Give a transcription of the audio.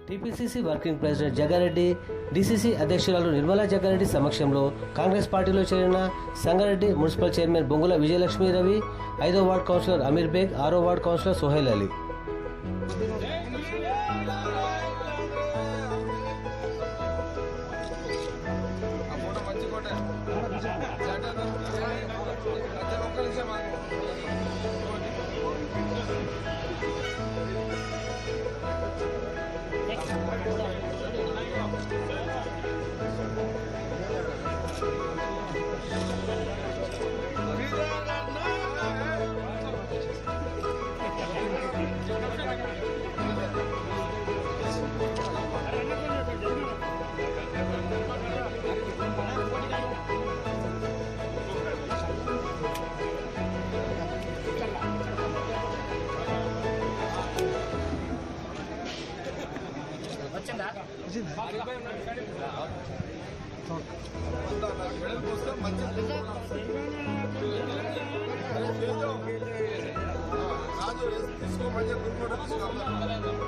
TPCC working president Jaggareddy, DCC అధ్యక్షురాలు నిర్మలా జగ్గారెడ్డి సమక్షంలో కాంగ్రెస్ పార్టీలో చేరిన సంగారెడ్డి మున్సిపల్ చైర్మన్ బొంగుల విజయలక్ష్మి రవి, 5వ వార్డు కౌన్సిలర్ అమీర్ బేగ్, 6వ వార్డు కౌన్సిలర్ సోహెల్ అలీ. రాజు తీసుకోమని